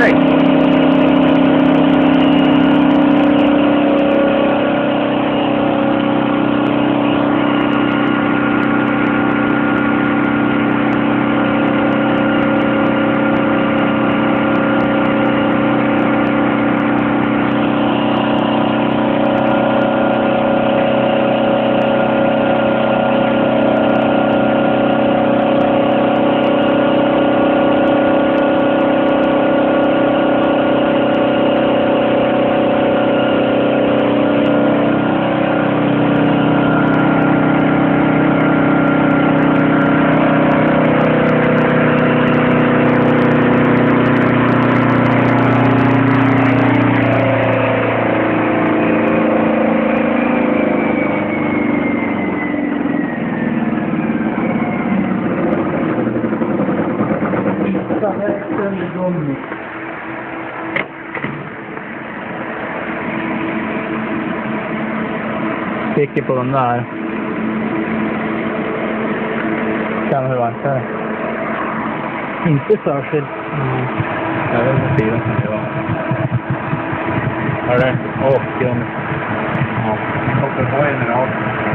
dig. Sticker på den där. Kan hur varmt det är. Inte särskilt. Jag vet inte tiden som det var. Hörru, åh, grund. Ja, hoppar på en i rad.